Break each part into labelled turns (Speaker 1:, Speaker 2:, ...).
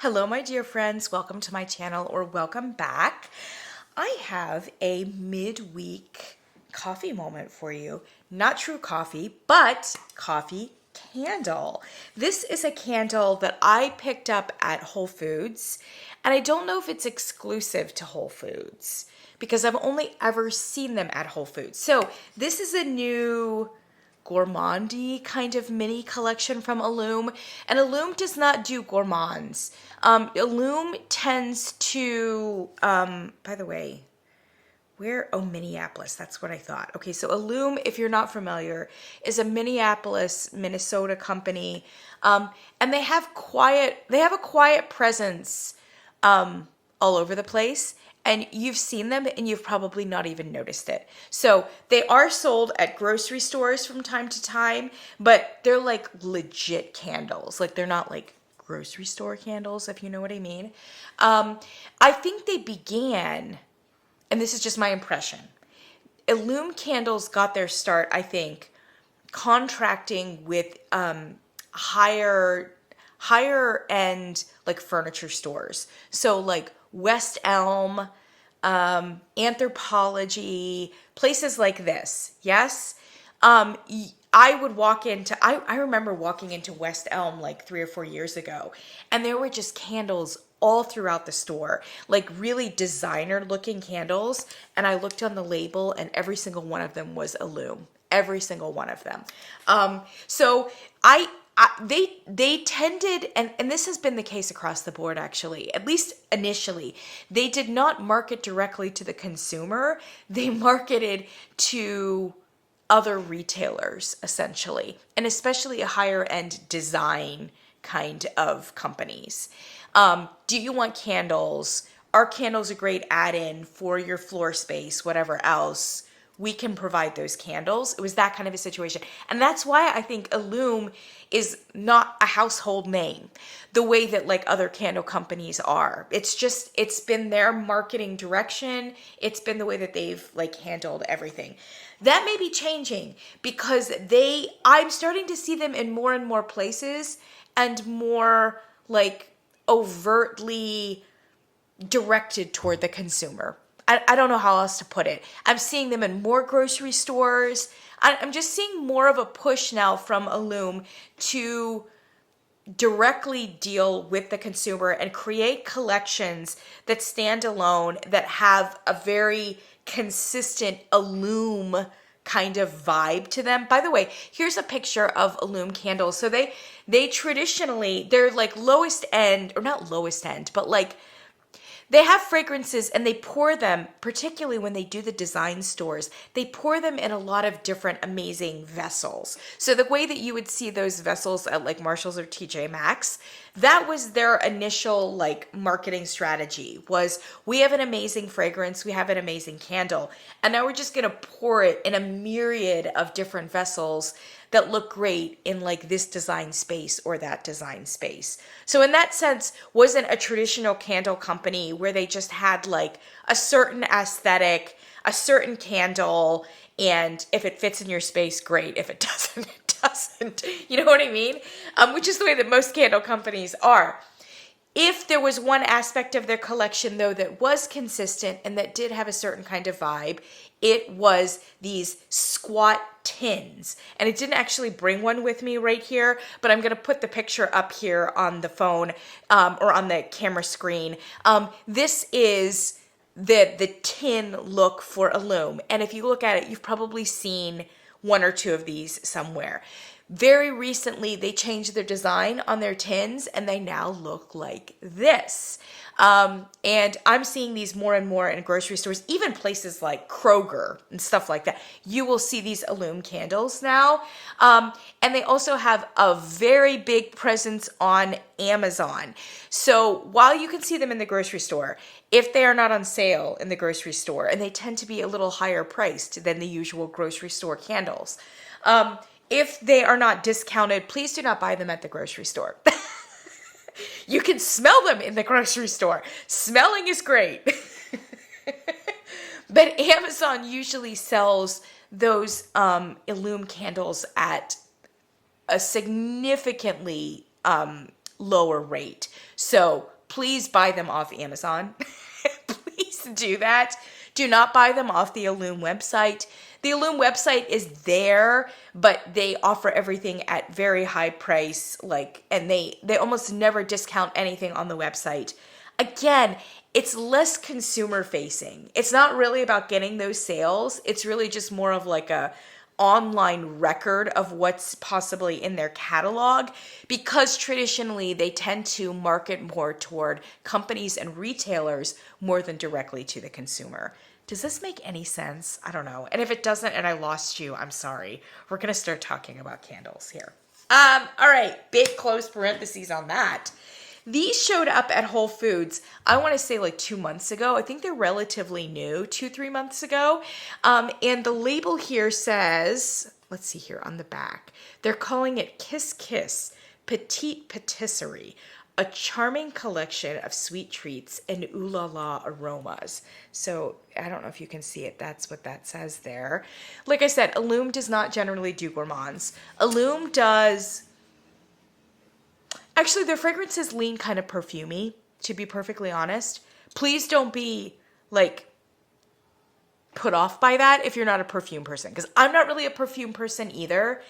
Speaker 1: Hello, my dear friends. Welcome to my channel, or welcome back. I have a midweek coffee moment for you. Not true coffee, but coffee candle. This is a candle that I picked up at Whole Foods, and I don't know if it's exclusive to Whole Foods because I've only ever seen them at Whole Foods. So this is a new gourmandy kind of mini collection from Illume, and Illume does not do gourmands. Illume tends to, by the way, Minneapolis, that's what I thought. Okay, so Illume, if you're not familiar, is a Minneapolis, Minnesota company, and they have a quiet presence all over the place. And you've seen them and you've probably not even noticed it. So they are sold at grocery stores from time to time, but they're like legit candles. Like they're not like grocery store candles, if you know what I mean. I think they began, and this is just my impression, Illume candles got their start, I think, contracting with higher end like furniture stores. So like West Elm, Anthropology, places like this. Yes. I remember walking into West Elm like 3 or 4 years ago, and there were just candles all throughout the store, like really designer looking candles. And I looked on the label and every single one of them was Illume. Every single one of them. So they tended, and this has been the case across the board actually, at least initially, they did not market directly to the consumer. They marketed to other retailers essentially, and especially a higher end design kind of companies. Do you want candles? Are candles a great add-in for your floor space, whatever else? We can provide those candles. It was that kind of a situation. And that's why I think Illume is not a household name the way that like other candle companies are. It's been their marketing direction. It's been the way that they've like handled everything. That may be changing because I'm starting to see them in more and more places and more like overtly directed toward the consumer. I don't know how else to put it. I'm seeing them in more grocery stores. I'm just seeing more of a push now from Illume to directly deal with the consumer and create collections that stand alone, that have a very consistent Illume kind of vibe to them. By the way, here's a picture of Illume candles. So they traditionally, they're like lowest end, or not lowest end, but like they have fragrances and they pour them, particularly when they do the design stores, they pour them in a lot of different amazing vessels. So the way that you would see those vessels at like Marshall's or TJ Maxx, that was their initial like marketing strategy, was we have an amazing fragrance, we have an amazing candle, and now we're just going to pour it in a myriad of different vessels that look great in like this design space or that design space. So in that sense, wasn't a traditional candle company where they just had like a certain aesthetic, a certain candle, and if it fits in your space, great. If it doesn't, it doesn't. You know what I mean? Which is the way that most candle companies are. If there was one aspect of their collection, though, that was consistent and that did have a certain kind of vibe, it was these squat tins. And it didn't actually bring one with me right here, but I'm going to put the picture up here on the phone or on the camera screen. This is the tin look for Illume. And if you look at it, you've probably seen one or two of these somewhere. Very recently, they changed their design on their tins and they now look like this. And I'm seeing these more and more in grocery stores, even places like Kroger and stuff like that. You will see these Illume candles now. And they also have a very big presence on Amazon. So while you can see them in the grocery store, if they are not on sale in the grocery store, and they tend to be a little higher priced than the usual grocery store candles, if they are not discounted, please do not buy them at the grocery store. You can smell them in the grocery store. Smelling is great. But Amazon usually sells those Illume candles at a significantly lower rate. So please buy them off Amazon. Please do that. Do not buy them off the Illume website. The Illume website is there, but they offer everything at very high price, and they almost never discount anything on the website. Again, it's less consumer facing. It's not really about getting those sales. It's really just more of like a online record of what's possibly in their catalog, because traditionally they tend to market more toward companies and retailers more than directly to the consumer. Does this make any sense? I don't know. And if it doesn't and I lost you, I'm sorry. We're going to start talking about candles here. All right, big close parentheses on that. These showed up at Whole Foods, I want to say like 2 months ago. I think they're relatively new, 2-3 months ago. And the label here says, let's see here on the back, they're calling it Kiss Kiss Petite Patisserie, a charming collection of sweet treats and ooh la la aromas. So I don't know if you can see it. That's what that says there. Like I said, Illume does not generally do gourmands. Illume does... Actually, their fragrances lean kind of perfumey, to be perfectly honest. Please don't be, put off by that if you're not a perfume person, because I'm not really a perfume person either.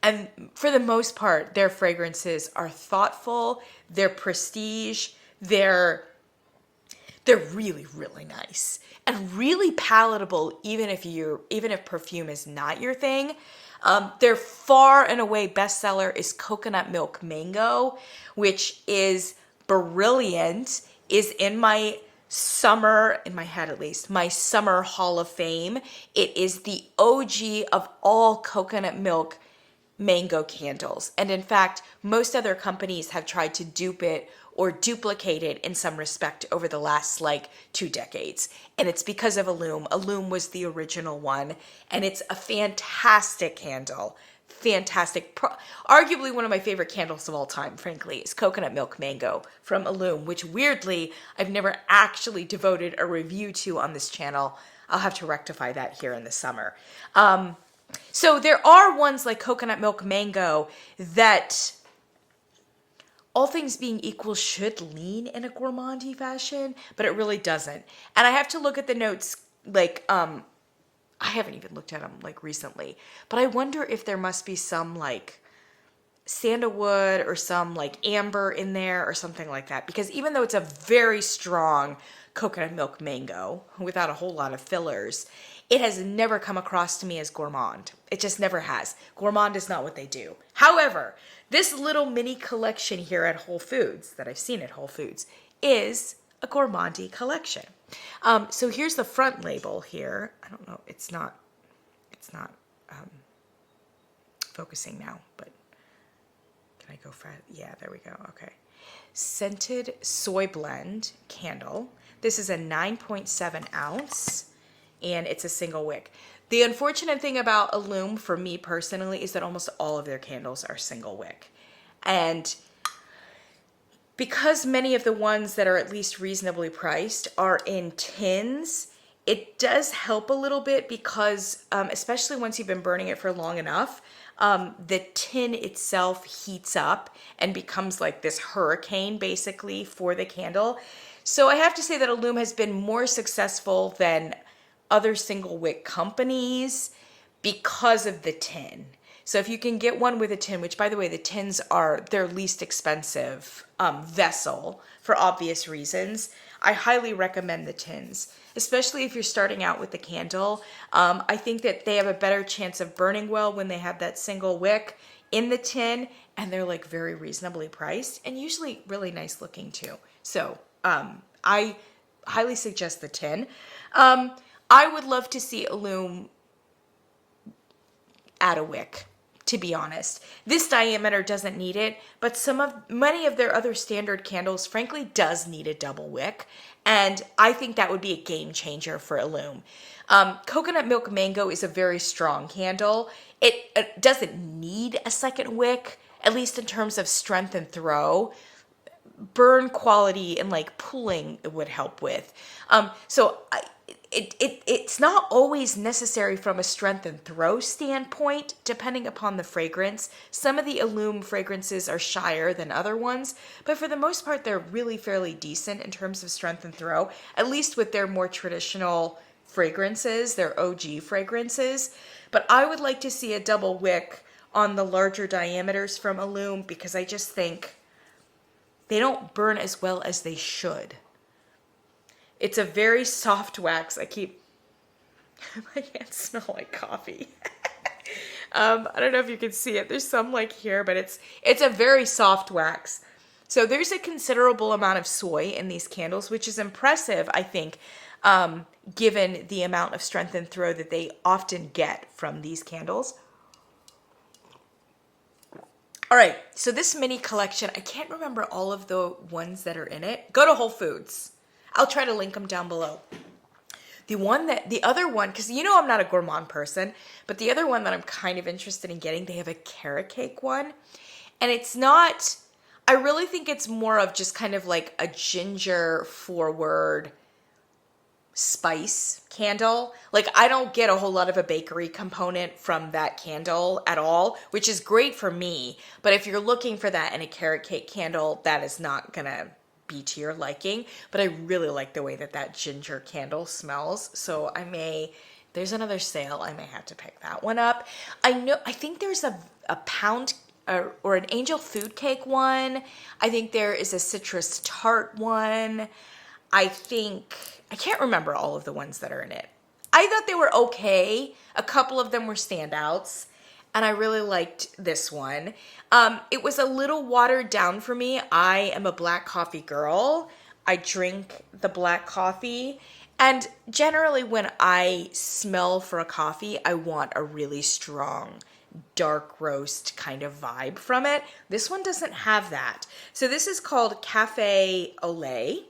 Speaker 1: And for the most part, their fragrances are thoughtful, they're prestige, they're really, really nice and really palatable, even if perfume is not your thing. Their far and away bestseller is Coconut Milk Mango, which is brilliant, is in my summer, in my head at least, my summer Hall of Fame. It is the OG of all coconut milk mango candles. And in fact, most other companies have tried to dupe it or duplicate it in some respect over the last 2 decades. And it's because of Illume. Illume was the original one, and it's a fantastic candle. Fantastic. Arguably one of my favorite candles of all time, frankly, is Coconut Milk Mango from Illume, which weirdly I've never actually devoted a review to on this channel. I'll have to rectify that here in the summer. So there are ones like Coconut Milk Mango that, all things being equal, should lean in a gourmandy fashion, but it really doesn't. And I have to look at the notes, I haven't even looked at them recently, but I wonder if there must be some sandalwood or some amber in there or something like that, because even though it's a very strong coconut milk mango without a whole lot of fillers, it has never come across to me as gourmand. It just never has. Gourmand is not what they do. However, this little mini collection here at Whole Foods that I've seen at Whole Foods is a gourmandy collection. So here's the front label here. I don't know. It's not focusing now, but can I go fast? Yeah, there we go. Okay. Scented soy blend candle. This is a 9.7 ounce. And it's a single wick. The unfortunate thing about Illume for me personally is that almost all of their candles are single wick. And because many of the ones that are at least reasonably priced are in tins, it does help a little bit because, especially once you've been burning it for long enough, the tin itself heats up and becomes like this hurricane basically for the candle. So I have to say that Illume has been more successful than other single wick companies because of the tin. So if you can get one with a tin, which by the way, the tins are their least expensive vessel for obvious reasons, I highly recommend the tins, especially if you're starting out with the candle. I think that they have a better chance of burning well when they have that single wick in the tin, and they're very reasonably priced and usually really nice looking too. So I highly suggest the tin. I would love to see Illume add a wick, to be honest. This diameter doesn't need it, but many of their other standard candles, frankly, does need a double wick, and I think that would be a game changer for Illume. Coconut Milk Mango is a very strong candle. It doesn't need a second wick, at least in terms of strength and throw. Burn quality and pulling it would help with. it's not always necessary from a strength and throw standpoint, depending upon the fragrance. Some of the Illume fragrances are shyer than other ones, but for the most part, they're really fairly decent in terms of strength and throw, at least with their more traditional fragrances, their OG fragrances. But I would like to see a double wick on the larger diameters from Illume because I just think they don't burn as well as they should. It's a very soft wax. My hands smell like coffee. I don't know if you can see it. There's some like here, but it's a very soft wax. So there's a considerable amount of soy in these candles, which is impressive, I think, given the amount of strength and throw that they often get from these candles. All right, so this mini collection, I can't remember all of the ones that are in it. Go to Whole Foods. I'll try to link them down below. The other one, because you know I'm not a gourmand person, but the other one that I'm kind of interested in getting, they have a carrot cake one. And it's not, I really think it's more of just kind of like a ginger forward spice candle. Like I don't get a whole lot of a bakery component from that candle at all, which is great for me. But if you're looking for that in a carrot cake candle, that is not gonna be to your liking. But I really like the way that that ginger candle smells. So there's another sale, I may have to pick that one up. I think there's a pound or an angel food cake one. I think there is a citrus tart one. I can't remember all of the ones that are in it. I thought they were okay. A couple of them were standouts, and I really liked this one. It was a little watered down for me. I am a black coffee girl. I drink the black coffee, and generally when I smell for a coffee, I want a really strong dark roast kind of vibe from it. This one doesn't have that. So this is called Cafe Olay.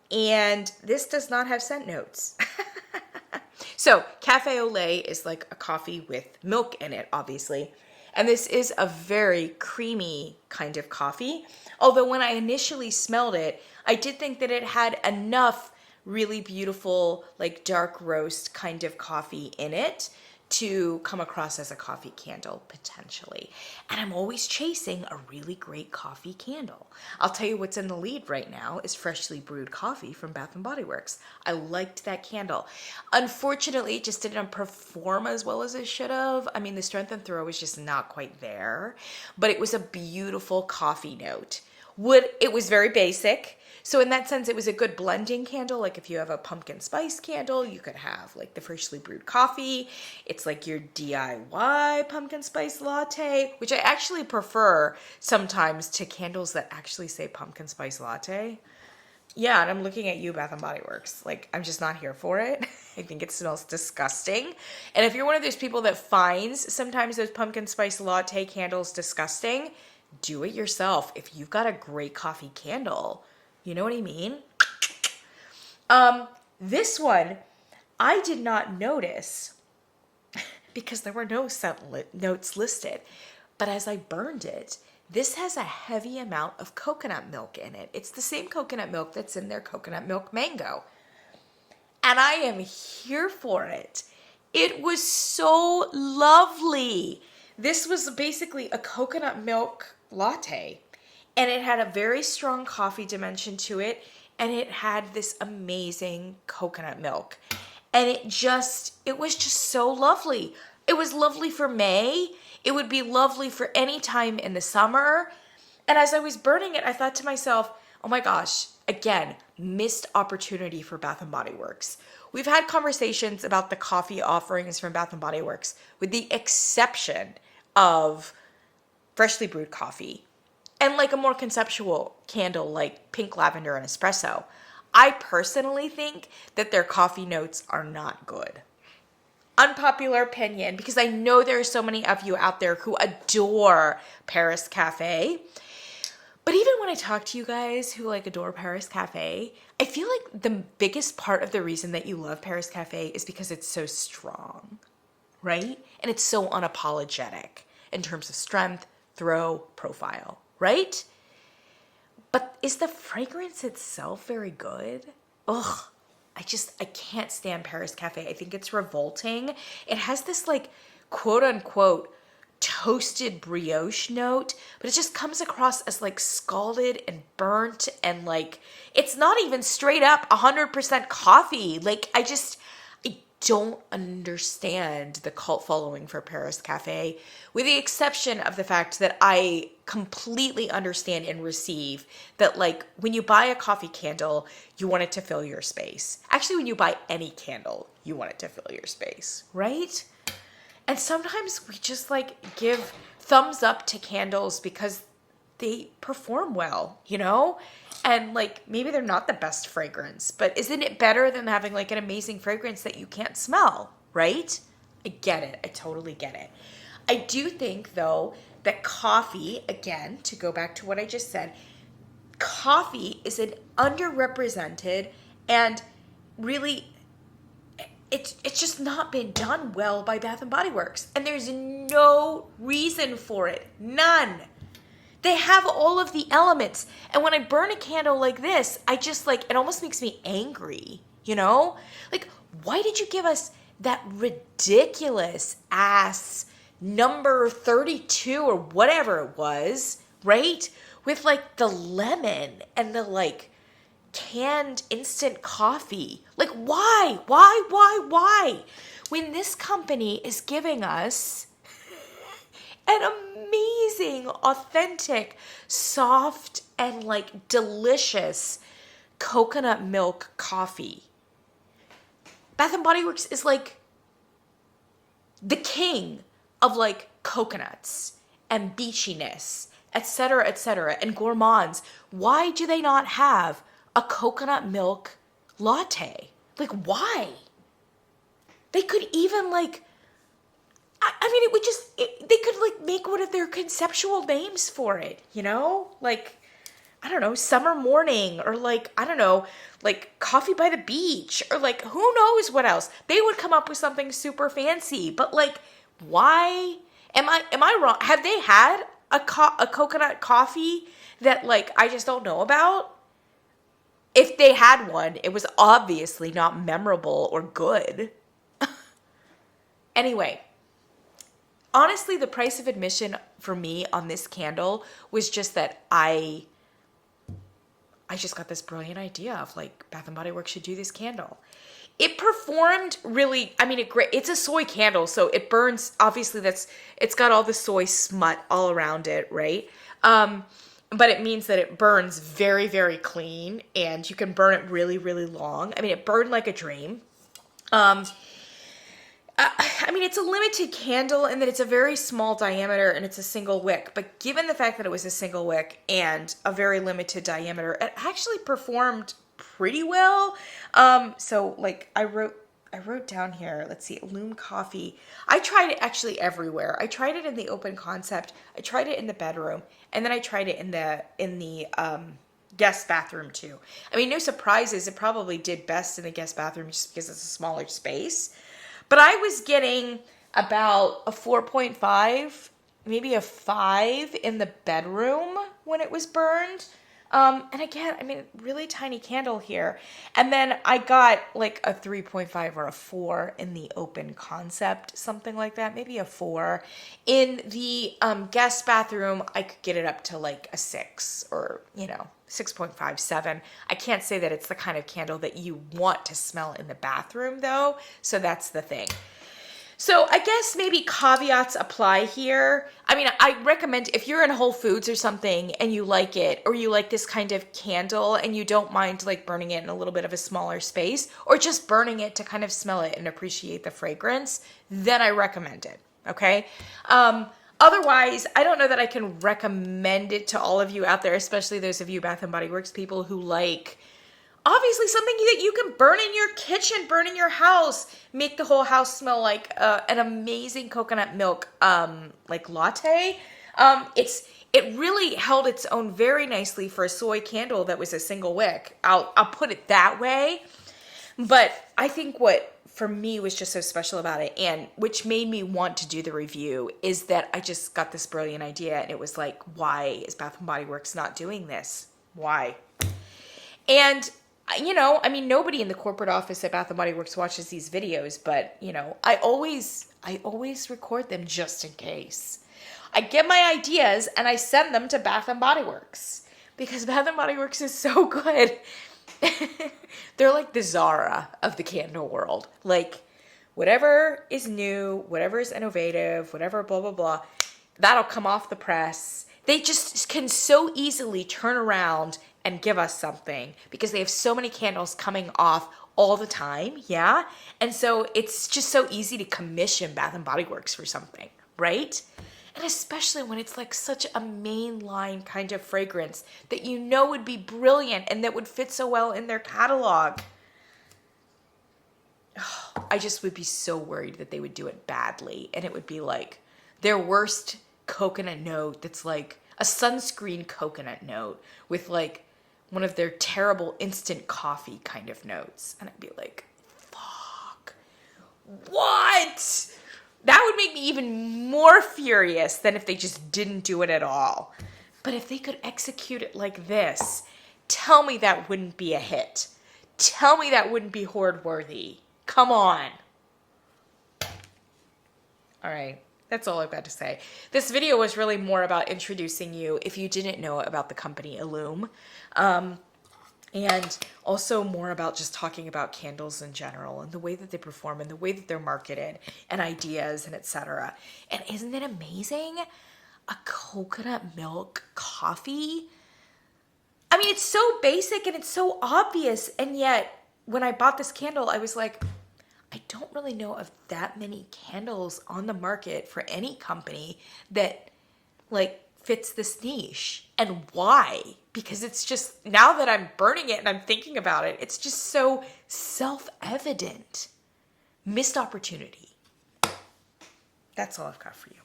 Speaker 1: And this does not have scent notes. So Cafe Olay is like a coffee with milk in it, obviously. And this is a very creamy kind of coffee. Although when I initially smelled it, I did think that it had enough really beautiful, like dark roast kind of coffee in it to come across as a coffee candle potentially. And I'm always chasing a really great coffee candle. I'll tell you what's in the lead right now is freshly brewed coffee from Bath & Body Works. I liked that candle. Unfortunately, it just didn't perform as well as it should have. I mean, the strength and throw was just not quite there, but it was a beautiful coffee note. It was very basic. So in that sense, it was a good blending candle. Like if you have a pumpkin spice candle, you could have like the freshly brewed coffee. It's like your DIY pumpkin spice latte, which I actually prefer sometimes to candles that actually say pumpkin spice latte. Yeah, and I'm looking at you, Bath & Body Works. Like, I'm just not here for it. I think it smells disgusting. And if you're one of those people that finds sometimes those pumpkin spice latte candles disgusting, do it yourself. If you've got a great coffee candle, you know what I mean? This one, I did not notice because there were no scent notes listed. But as I burned it, this has a heavy amount of coconut milk in it. It's the same coconut milk that's in their coconut milk mango. And I am here for it. It was so lovely. This was basically a coconut milk latte. And it had a very strong coffee dimension to it. And it had this amazing coconut milk. And it was just so lovely. It was lovely for May. It would be lovely for any time in the summer. And as I was burning it, I thought to myself, oh my gosh, again, missed opportunity for Bath & Body Works. We've had conversations about the coffee offerings from Bath & Body Works, with the exception of freshly brewed coffee and like a more conceptual candle like pink lavender and espresso. I personally think that their coffee notes are not good. Unpopular opinion, because I know there are so many of you out there who adore Paris Cafe. But even when I talk to you guys who like adore Paris Cafe, I feel like the biggest part of the reason that you love Paris Cafe is because it's so strong, right? And it's so unapologetic in terms of strength, throw, profile, right? But is the fragrance itself very good? Ugh. I can't stand Paris Cafe. I think it's revolting. It has this like quote unquote toasted brioche note, but it just comes across as like scalded and burnt, and like it's not even straight up 100% coffee. Like I don't understand the cult following for Paris Cafe, with the exception of the fact that I completely understand and receive that, like, when you buy a coffee candle, you want it to fill your space. Actually, when you buy any candle, you want it to fill your space, right? And sometimes we just like give thumbs up to candles because they perform well, you know? And like maybe they're not the best fragrance, but isn't it better than having like an amazing fragrance that you can't smell, right? I get it. I totally get it. I do think though that coffee, again, to go back to what I just said, coffee is an underrepresented and really it's just not been done well by Bath and Body Works. And there's no reason for it. None. They have all of the elements. And when I burn a candle like this, I just like, it almost makes me angry, you know? Like, why did you give us that ridiculous ass number 32 or whatever it was, right? With like the lemon and the like canned instant coffee. Like, why? When this company is giving us an amazing, authentic, soft, and like delicious coconut milk coffee. Bath and Body Works is like the king of like coconuts and beachiness, etc., and gourmands. Why do they not have a coconut milk latte? Like, why? They could even like, I mean, it would just, they could like make one of their conceptual names for it, you know? Like, I don't know, summer morning, or like, I don't know, like coffee by the beach, or like, who knows what else? They would come up with something super fancy, but like, why? Am I wrong? Have they had a coconut coffee that like, I just don't know about? If they had one, it was obviously not memorable or good. Anyway, honestly, the price of admission for me on this candle was just that I just got this brilliant idea of like Bath and Body Works should do this candle. It performed really, I mean, it's a soy candle, so it burns, obviously it's got all the soy smut all around it, right? But it means that it burns very, very clean, and you can burn it really, really long. I mean, it burned like a dream. I mean, it's a limited candle in that it's a very small diameter and it's a single wick. But given the fact that it was a single wick and a very limited diameter, it actually performed pretty well. So like I wrote down here, let's see, Illume coffee. I tried it actually everywhere. I tried it in the open concept. I tried it in the bedroom, and then I tried it in the guest bathroom too. I mean, no surprises. It probably did best in the guest bathroom just because it's a smaller space. But I was getting about a 4.5, maybe a 5 in the bedroom when it was burned. And again, I mean, really tiny candle here. And then I got like a 3.5 or a 4 in the open concept, something like that, maybe a 4. In the guest bathroom, I could get it up to like a 6 or, 6.5, 7. I can't say that it's the kind of candle that you want to smell in the bathroom though. So that's the thing. So I guess maybe caveats apply here. I mean, I recommend if you're in Whole Foods or something and you like it, or you like this kind of candle and you don't mind like burning it in a little bit of a smaller space, or just burning it to kind of smell it and appreciate the fragrance, then I recommend it. Okay. Otherwise, I don't know that I can recommend it to all of you out there, especially those of you Bath and Body Works people who like, obviously something that you can burn in your kitchen, burn in your house, make the whole house smell like an amazing coconut milk like latte. It really held its own very nicely for a soy candle that was a single wick. I'll put it that way. But I think what for me was just so special about it, and which made me want to do the review, is that I just got this brilliant idea, and it was like, why is Bath and Body Works not doing this? Why? And you know, I mean, nobody in the corporate office at Bath & Body Works watches these videos, but, you know, I always record them just in case. I get my ideas and I send them to Bath & Body Works because Bath & Body Works is so good. They're like the Zara of the candle world. Like, whatever is new, whatever is innovative, whatever blah, blah, blah, that'll come off the press. They just can so easily turn around and give us something because they have so many candles coming off all the time, yeah? And so it's just so easy to commission Bath & Body Works for something, right? And especially when it's like such a mainline kind of fragrance that you know would be brilliant and that would fit so well in their catalog. Oh, I just would be so worried that they would do it badly and it would be like their worst coconut note that's like a sunscreen coconut note with like one of their terrible instant coffee kind of notes. And I'd be like, fuck, what? That would make me even more furious than if they just didn't do it at all. But if they could execute it like this, tell me that wouldn't be a hit. Tell me that wouldn't be hoard worthy. Come on. All right. That's all I've got to say. This video was really more about introducing you, if you didn't know about the company Illume, and also more about just talking about candles in general and the way that they perform and the way that they're marketed and ideas and etc. And isn't it amazing? A coconut milk coffee? I mean, it's so basic and it's so obvious, and yet when I bought this candle, I was like, I don't really know of that many candles on the market for any company that like fits this niche. And why? Because it's just, now that I'm burning it and I'm thinking about it, it's just so self-evident. Missed opportunity. That's all I've got for you.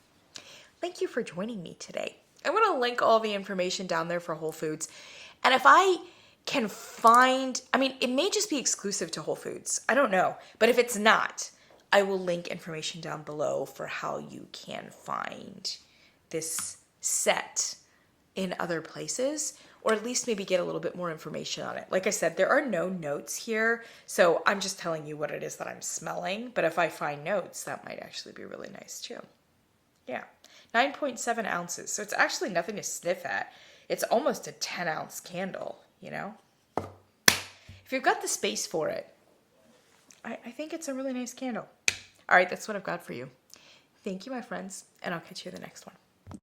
Speaker 1: Thank you for joining me today. I'm going to link all the information down there for Whole Foods. And if I can find, I mean, it may just be exclusive to Whole Foods. I don't know. But if it's not, I will link information down below for how you can find this set in other places, or at least maybe get a little bit more information on it. Like I said, there are no notes here, so I'm just telling you what it is that I'm smelling. But if I find notes, that might actually be really nice too. Yeah, 9.7 ounces. So it's actually nothing to sniff at. It's almost a 10-ounce candle. You know, if you've got the space for it, I think it's a really nice candle. All right, that's what I've got for you. Thank you, my friends, and I'll catch you in the next one.